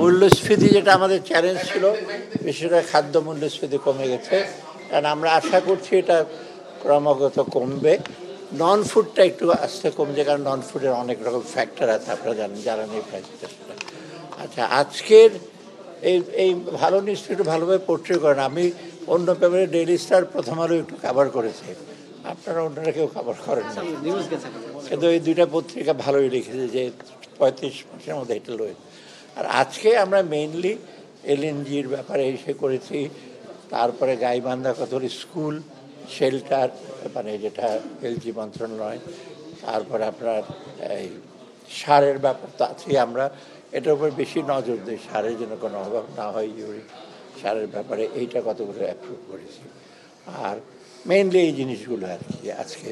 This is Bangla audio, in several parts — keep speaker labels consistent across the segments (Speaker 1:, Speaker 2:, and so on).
Speaker 1: মূল্যস্ফীতি যেটা আমাদের চ্যালেঞ্জ ছিল, বিশেষ করে খাদ্য মূল্যস্ফীতি কমে গেছে, কারণ আমরা আশা করছি এটা ক্রমাগত কমবে। নন ফুডটা একটু আস্তে কমছে, কারণ নন ফুডের অনেক রকম ফ্যাক্টর আছে, আপনারা জানেন, যারা নেই প্রাইসটা সেটা। আচ্ছা, আজকের এই ভালো নিউজটা একটু ভালোভাবে পোর্ট্রে করেন। আমি অন্য পেপারে ডেইলি স্টার, প্রথম আলো একটু কভার করেছে, আপনারা অন্যরা কেউ কভার করেন না, কিন্তু এই দুইটা পত্রিকা ভালোই লিখেছে যে 35 মাসের মধ্যে এটা লয়ে। আর আজকে আমরা মেইনলি এলএনজির ব্যাপারে এসে করেছি, তারপরে গাইবান্ধা কতগুলি স্কুল শেল্টার, মানে যেটা এলজি মন্ত্রণালয়, তারপরে আপনার এই সারের ব্যাপার তো আছেই। আমরা এটার উপর বেশি নজর দিই, সারের জন্য কোনো অভাব না হয়, ইউরিক সারের ব্যাপারে এইটা কতগুলো অ্যাপ্রুভ করেছি। আর মেইনলি এই জিনিসগুলো আর কি আজকে।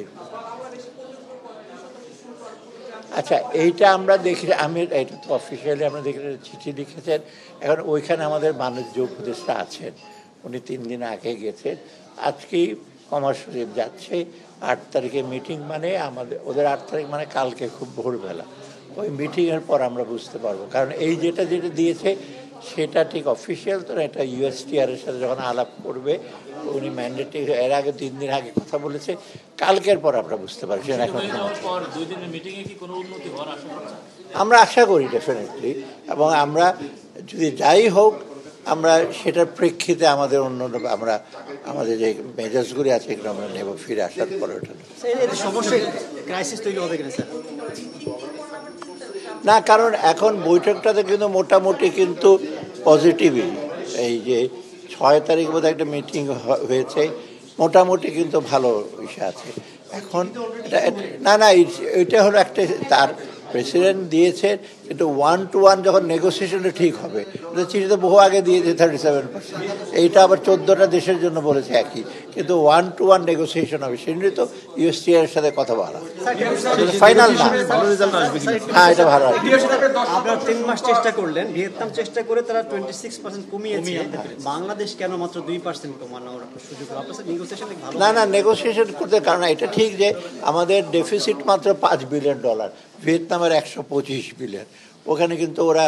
Speaker 1: আচ্ছা, এইটা আমরা দেখি, আমি এটা তো অফিসিয়ালি আমরা দেখি, চিঠি লিখেছেন। এখন ওইখানে আমাদের বাণিজ্য উপদেষ্টা আছেন, উনি 3 দিন আগে গেছেন, আজকেই কমার্স সচিব যাচ্ছে। 8 তারিখে মিটিং, মানে আমাদের ওদের 8 তারিখ মানে কালকে খুব ভোরবেলা। ওই মিটিংয়ের পর আমরা বুঝতে পারবো, কারণ এই যেটা দিয়েছে সেটা ঠিক অফিসিয়াল তো না। এটা ইউএসটিআরের সাথে যখন আলাপ করবে, উনি ম্যান্ডেটরি এর আগে 3 দিন আগে কথা বলেছে, কালকের পর আমরা বুঝতে পারছি। এখন আমরা আশা করি ডেফিনেটলি, এবং আমরা যদি যাই হোক, আমরা সেটার প্রেক্ষিতে আমাদের অন্য আমরা আমাদের যে মেজাজগুলি আছে এগুলো আমরা নেব ফিরে আসার পরে। ওটা না, কারণ এখন বৈঠকটাতে কিন্তু মোটামুটি কিন্তু পজিটিভই। এই যে 6 তারিখ বোধহয় একটা মিটিং হয়েছে, মোটামুটি কিন্তু ভালো বিষয় আছে এখন। না, এটা হলো একটা, তার প্রেসিডেন্ট দিয়েছে, কিন্তু 1-to-1 যখন নেগোসিয়েশনটা ঠিক হবে, চিঠিতে বহু আগে দিয়েছে 37%, এইটা আবার 14টা দেশের জন্য বলেছে একই, কিন্তু 1-to-1 নেগোসিয়েশন হবে, সেজন্যই তো ইউএসটিআর এর সাথে কথা বলা ফাইনাল না। হ্যাঁ, এটা ভালো।
Speaker 2: আপনারা 3 মাস চেষ্টা করলেন, ভিয়েতনাম চেষ্টা করে তারা 26% কমিয়েছে, বাংলাদেশ কেন মাত্র 2% কমানোর সুযোগ?
Speaker 1: না, নেগোসিয়েশন করতে, কারণ এটা ঠিক যে আমাদের ডেফিসিট মাত্র $5 বিলিয়ন, ভিয়েতনামের 125 বিলিয়ন। ওখানে কিন্তু ওরা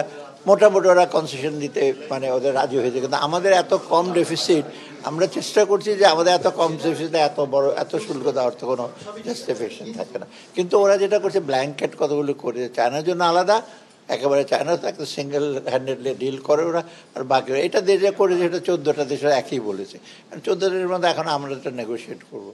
Speaker 1: মোটামুটি কনসেশন দিতে মানে ওদের রাজি হয়েছে, কিন্তু আমাদের এত কম ডেফিসিট, আমরা চেষ্টা করছি যে আমাদের এত কম ডেফিসিটে এত শুল্ক দেওয়ার তো কোনো জাস্টিফিকেশন থাকে না। কিন্তু ওরা যেটা করছে, ব্ল্যাঙ্কেট কতগুলো করেছে, চায়নার জন্য আলাদা, একেবারে চায়না তো একটা সিঙ্গেল হ্যান্ডেডলি ডিল করে ওরা, আর বাকি এটা দেশে করেছে, এটা 14টা দেশের একই বলেছে। 14 দেশের মধ্যে এখন আমরা এটা নেগোশিয়েট করবো।